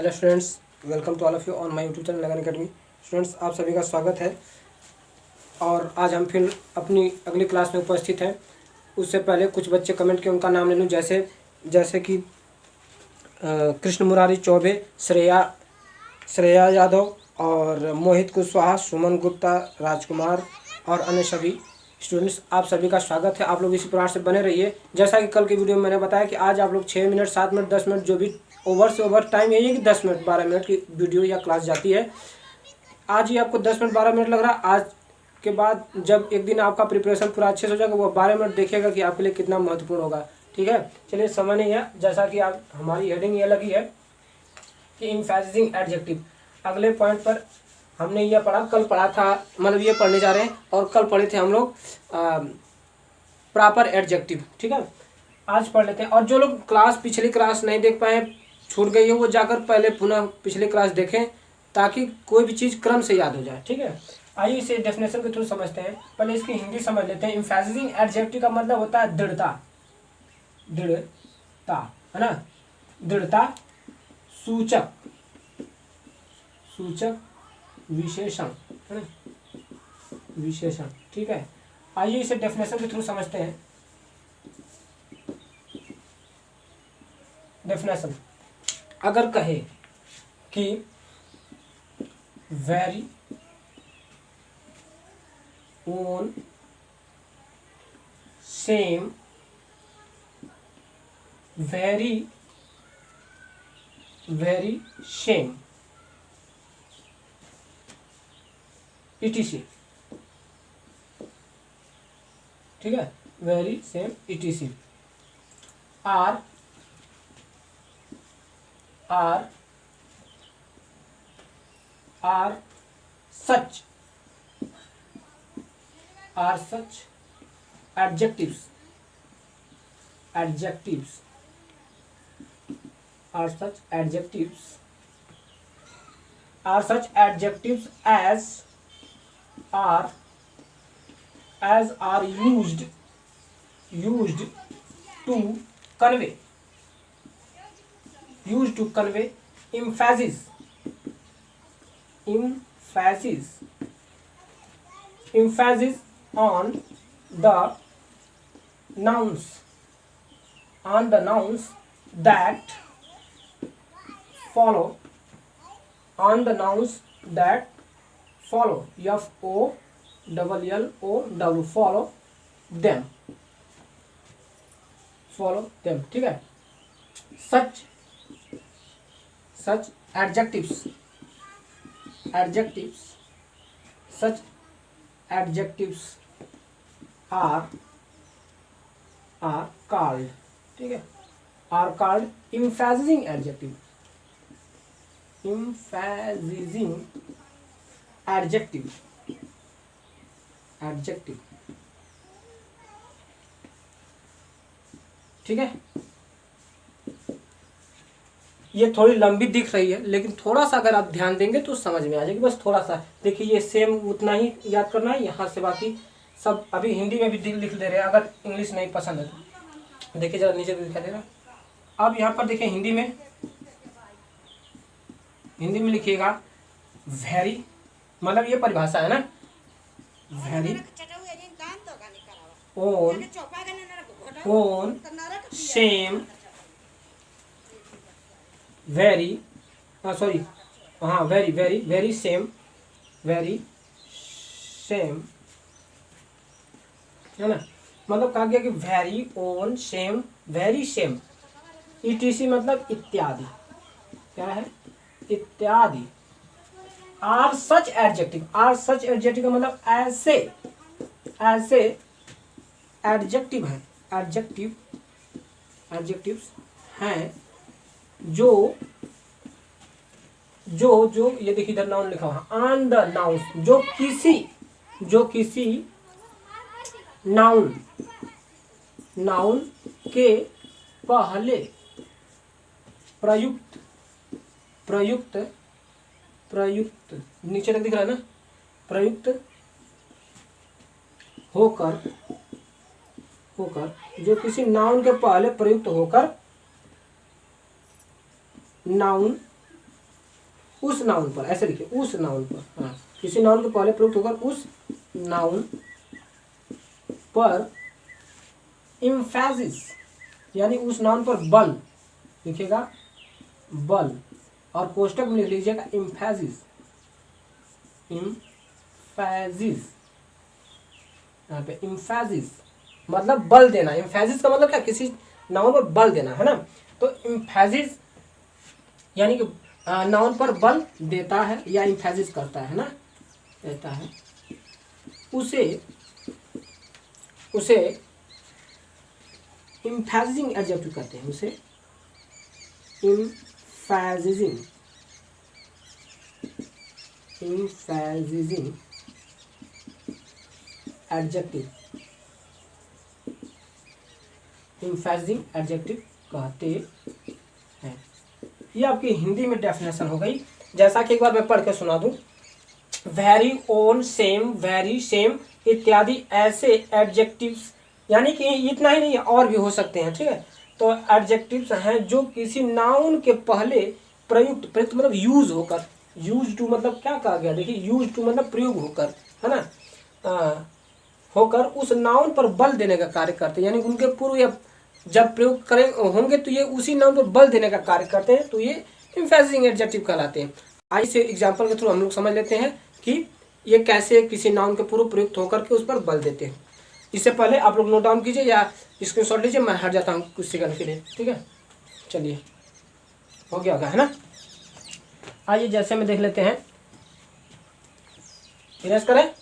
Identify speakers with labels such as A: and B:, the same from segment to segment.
A: Hello students, welcome to all of you on my YouTube channel Lagan academy. Students, आप सभी का स्वागत है और आज हम फिर अपनी अगली क्लास में उपस्थित हैं। उससे पहले कुछ बच्चे कमेंट के उनका नाम ले लूँ, जैसे कि कृष्ण मुरारी चौबे, श्रेया यादव और मोहित कुशवाहा, सुमन गुप्ता, राजकुमार और अन्य सभी स्टूडेंट्स, आप सभी का स्वागत है। आप लोग इसी प्रकार से बने रहिए। जैसा कि कल की वीडियो में मैंने बताया कि आज आप लोग 6 मिनट, 7 मिनट, 10 मिनट, जो भी ओवर से ओवर टाइम यही है कि 10 मिनट 12 मिनट की वीडियो या क्लास जाती है। आज ही आपको 10 मिनट 12 मिनट लग रहा है। आज के बाद जब एक दिन आपका प्रिपरेशन पूरा अच्छे से हो जाएगा, वो 12 मिनट देखिएगा कि आपके लिए कितना महत्वपूर्ण होगा। ठीक है, चलिए समय नहीं है। जैसा कि आप हमारी हेडिंग ये लगी है कि एम्फैसिजिंग एडजेक्टिव। अगले पॉइंट पर हमने ये पढ़ा, कल पढ़ा था, मतलब ये पढ़ने जा रहे हैं और कल पढ़े थे हम लोग प्रॉपर एडजेक्टिव। ठीक है, आज पढ़ लेते हैं। और जो लोग पिछली क्लास नहीं देख पाए, छूट गई है, वो जाकर पहले पुनः पिछली क्लास देखें ताकि कोई भी चीज़ क्रम से याद हो जाए। ठीक है, आइए इसे डेफिनेशन के थ्रू समझते हैं। पहले इसकी हिंदी समझ लेते हैं। एम्फैसिजिंग एडजेक्टिव का मतलब होता है दृढ़ता, दृढ़ता है ना, दृढ़ता, सूचक, सूचक विशेषण है ना, विशेषण। ठीक है, आइए इसे डेफिनेशन के थ्रू समझते हैं। डेफिनेशन अगर कहे कि very own same, very very same, etc। ठीक है, very same etc are such adjectives are such adjectives as are used to convey emphasis on the nouns that follow, follow them, ठीक है। such adjectives are called, ठीक है, are called emphasizing adjective, ठीक है। ये थोड़ी लंबी दिख रही है, लेकिन थोड़ा सा अगर आप ध्यान देंगे तो समझ में आ जाएगी। बस थोड़ा सा देखिए, ये सेम उतना ही याद करना है यहाँ से, बाकी सब अभी हिंदी में भी लिख दे रहे हैं अगर इंग्लिश नहीं पसंद है तो। देखिए जरा नीचे दिखाई दे रहा। अब यहाँ पर देखिए हिंदी में लिखिएगा वेरी, मतलब ये परिभाषा है ना, very own same, very same है ना। मतलब कहा गया कि very own same, very same, etc मतलब इत्यादि। क्या है? इत्यादि। आर सच एडजेक्टिव का मतलब ऐसे एडजेक्टिव है, एडजेक्टिव्स हैं जो ये देखिए इधर नाउन लिखा हुआ ऑन द नाउन्स, जो किसी नाउन के पहले प्रयुक्त नीचे तक दिख रहा है ना, प्रयुक्त होकर जो किसी नाउन के पहले प्रयुक्त होकर नाउन उस नाउन पर, ऐसे लिखिए, उस नाउन पर, हाँ, किसी नाउन के पहले प्रयुक्त होकर उस नाउन पर इम्फेसिस, यानी उस नाउन पर बल, लिखिएगा बल, और कोष्टक में लिख लीजिएगा इम्फेसिस, इम्फेसिस, यहाँ पे इम्फेसिस मतलब बल देना। इम्फेसिस का मतलब क्या, किसी नाउन पर बल देना, है ना। तो इम्फेसिस यानी कि नाउन पर बल देता है या इम्फेसिस करता है ना, देता है, उसे इम्फेसिजिंग एडजेक्टिव कहते हैं, उसे इम्फेसिजिंग एडजेक्टिव, इम्फेसिजिंग एडजेक्टिव कहते हैं। ये आपकी हिंदी में डेफिनेशन हो गई। जैसा कि एक बार मैं पढ़ के सुना दूं, very, own, same, very, same इत्यादि ऐसे एडजेक्टिव्स, यानी कि इतना ही नहीं और भी हो सकते हैं, ठीक है। तो एडजेक्टिव्स हैं जो किसी नाउन के पहले प्रयुक्त मतलब यूज होकर, यूज टू मतलब क्या कहा गया, देखिए यूज टू मतलब प्रयोग होकर, है ना, होकर उस नाउन पर बल देने का कार्य करते हैं, यानी उनके पूर्व या जब प्रयोग करें होंगे तो ये उसी नाउन पर बल देने का कार्य करते हैं, तो ये इम्फेसिजिंग एडजेक्टिव कहलाते हैं। आइए से एग्जांपल के थ्रू हम लोग समझ लेते हैं कि ये कैसे किसी नाउन के पूर्व प्रयुक्त होकर के उस पर बल देते हैं। इससे पहले आप लोग नोट डाउन कीजिए या स्क्रीनशॉट लीजिए, मैं हट जाता हूँ कुछ सेकंड के लिए, ठीक है। चलिए, हो गया होगा, है ना। आइए जैसे में देख लेते हैं, इरेज करें,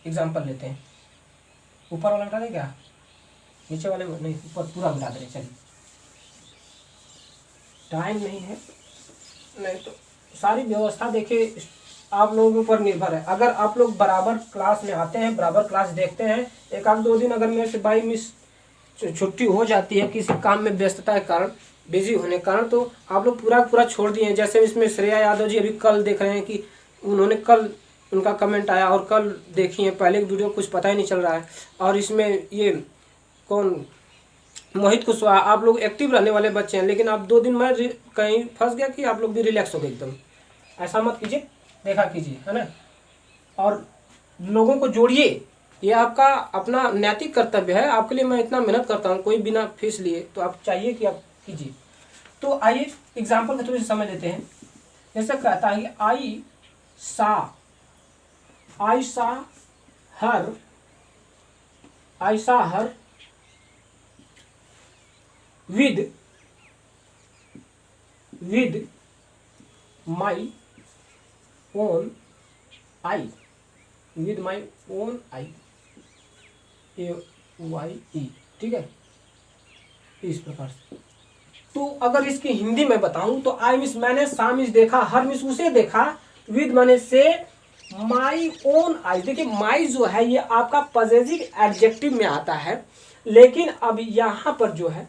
A: एग्जाम्पल लेते हैं। ऊपर वाला हटा दें क्या, नीचे वाले नहीं, ऊपर पूरा मिला दें। चलिए, टाइम नहीं है, नहीं तो सारी व्यवस्था देखिए आप लोगों के ऊपर निर्भर है। अगर आप लोग बराबर क्लास में आते हैं, बराबर क्लास देखते हैं, एक आध दो दिन अगर मेरे से बाई मिस छुट्टी हो जाती है किसी काम में व्यस्तता के कारण, बिजी होने के कारण, तो आप लोग पूरा छोड़ दिए हैं। जैसे इसमें श्रेया यादव जी अभी कल देख रहे हैं कि उन्होंने कल उनका कमेंट आया और कल देखी है, पहले की वीडियो कुछ पता ही नहीं चल रहा है। और इसमें ये कौन, मोहित कुशवाहा, आप लोग एक्टिव रहने वाले बच्चे हैं, लेकिन आप 2 दिन में कहीं फंस गया कि आप लोग भी रिलैक्स हो गए एकदम। ऐसा मत कीजिए, देखा कीजिए, है ना। और लोगों को जोड़िए, ये आपका अपना नैतिक कर्तव्य है। आपके लिए मैं इतना मेहनत करता हूँ कोई बिना फीस लिए, तो आप चाहिए कि आप कीजिए। तो आइए एग्जाम्पल के थ्रू से समझ लेते हैं। जैसे कहता है कि आई सा हर with my own eye, with my own eye, AYE, ठीक है, इस प्रकार से। तो अगर इसकी हिंदी में बताऊं तो आई मिस मैंने, सा मिस देखा, हर मिस उसे देखा, विद मैंने से, माई ओन आई, देखिए माई जो है ये आपका पॉजेसिव एडजेक्टिव में आता है, लेकिन अब यहाँ पर जो है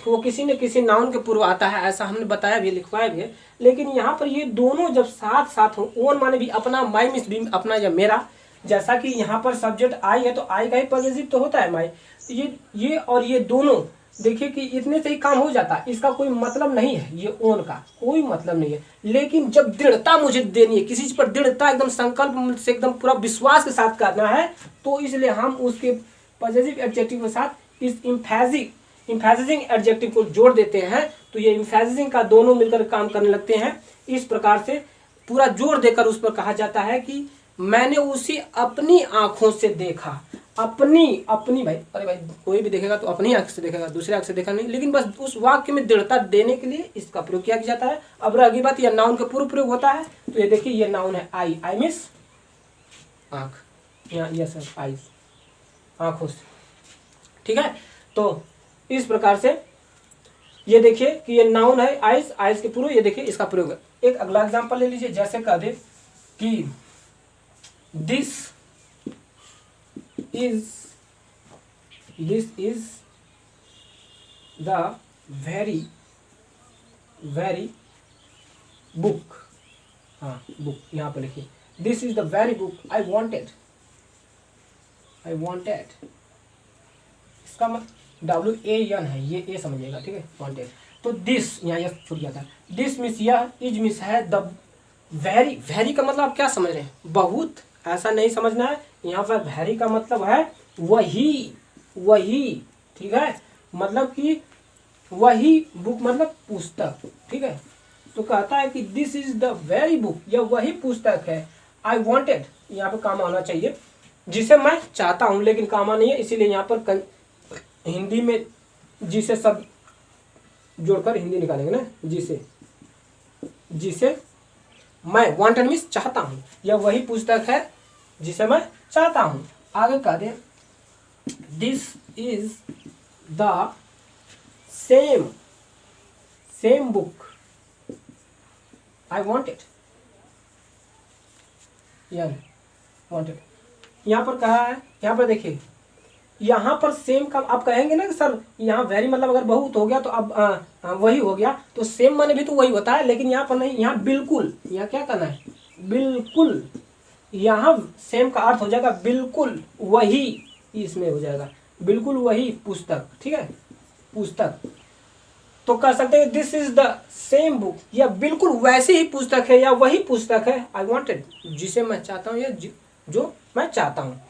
A: वो किसी न किसी नाउन के पूर्व आता है, ऐसा हमने बताया भी, लिखवाया भी है। लेकिन यहाँ पर ये दोनों जब साथ साथ हो, ओन माने भी अपना, माई मिस भी अपना या मेरा, जैसा कि यहाँ पर सब्जेक्ट आई है तो आई का ही पॉजेसिव तो होता है माई। ये और ये दोनों देखिए कि इतने से ही काम हो जाता है, इसका कोई मतलब नहीं है, ये ओन का कोई मतलब नहीं है। लेकिन जब दृढ़ता मुझे देनी है, किसी चीज पर दृढ़ता एकदम संकल्प से एकदम पूरा विश्वास के साथ करना है, तो इसलिए हम उसके पॉजेसिव एडजेक्टिव के साथ इस इम्फेसिजिंग एडजेक्टिव को जोड़ देते हैं। तो ये इम्फेसिजिंग का दोनों मिलकर काम करने लगते हैं। इस प्रकार से पूरा जोड़ देकर उस पर कहा जाता है कि मैंने उसे अपनी आंखों से देखा। अपनी भाई, अरे भाई कोई भी देखेगा तो अपनी आंख से देखेगा, दूसरे आंख से देखा नहीं, लेकिन बस उस वाक्य में दृढ़ता देने के लिए इसका प्रयोग किया जाता है। अब रही बात, यह नाउन के पूर्व प्रयोग होता है, तो ये देखिए ये नाउन है आई मीन्स आंख, यहाँ यस आईज, आंखों से, ठीक है। तो इस प्रकार से ये देखिए कि ये नाउन है आइज के पूर्व, ये देखिए इसका प्रयोग है। एक अगला एग्जांपल ले लीजिए, जैसे कह दे कि this is the very book, हाँ बुक यहाँ पे लिखिए, this is the very book I wanted, इसका WAN है, ये समझिएगा, ठीक है, वांटेड। तो दिस यहाँ यह छूट गया था, दिस मीन्स यह, इज मीन्स है, द वेरी, वेरी का मतलब आप क्या समझ रहे हैं, बहुत, ऐसा नहीं समझना है। यहाँ पर वेरी का मतलब है वही, वही, ठीक है, मतलब कि वही बुक मतलब पुस्तक, ठीक है। तो कहता है कि this is the very book, यह वही पुस्तक है, आई वॉन्टेड, यहाँ पे कामा होना चाहिए, जिसे मैं चाहता हूँ, लेकिन कामा नहीं है, इसीलिए यहाँ पर हिंदी में जिसे सब जोड़कर हिंदी निकालेंगे ना, जिसे, जिसे मैं, वांटेड मीन्स चाहता हूँ, यह वही पुस्तक है जिसे मैं चाहता हूँ। आगे कह दें, this is the same, same book I wanted, यानी वॉन्टेड यहाँ पर कहा है, यहाँ पर देखिए, यहाँ पर सेम का आप कहेंगे ना कि सर यहाँ वेरी मतलब अगर बहुत हो गया तो अब वही हो गया, तो सेम माने भी तो वही होता है, लेकिन यहाँ पर नहीं, यहाँ बिल्कुल, यहाँ क्या करना है, बिल्कुल, यहाँ सेम का अर्थ हो जाएगा बिल्कुल वही, इसमें हो जाएगा बिल्कुल वही पुस्तक, ठीक है, पुस्तक। तो कह सकते हैं this is the same book, यह बिल्कुल वैसी ही पुस्तक है या वही पुस्तक है, आई वॉन्टेड, जिसे मैं चाहता हूँ या जो मैं चाहता हूँ।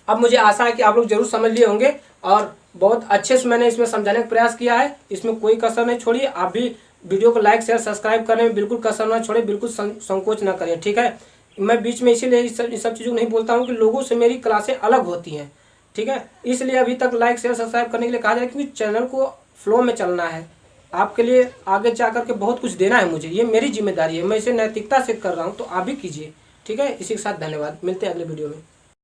A: अब मुझे आशा है कि आप लोग जरूर समझ लिए होंगे और बहुत अच्छे से मैंने इसमें समझाने का प्रयास किया है, इसमें कोई कसर नहीं छोड़ी। आप भी वीडियो को लाइक शेयर सब्सक्राइब करने में बिल्कुल कसर ना छोड़े, बिल्कुल संकोच ना करें, ठीक है। मैं बीच में इसीलिए इस सब चीज़ों को नहीं बोलता हूँ कि लोगों से मेरी क्लासें अलग होती हैं, ठीक है, इसलिए अभी तक लाइक शेयर सब्सक्राइब करने के लिए कहा जाए, क्योंकि चैनल को फ्लो में चलना है, आपके लिए आगे जा करके बहुत कुछ देना है मुझे, ये मेरी जिम्मेदारी है, मैं इसे नैतिकता से कर रहा हूँ, तो आप भी कीजिए, ठीक है। इसी के साथ धन्यवाद, मिलते हैं अगले वीडियो में।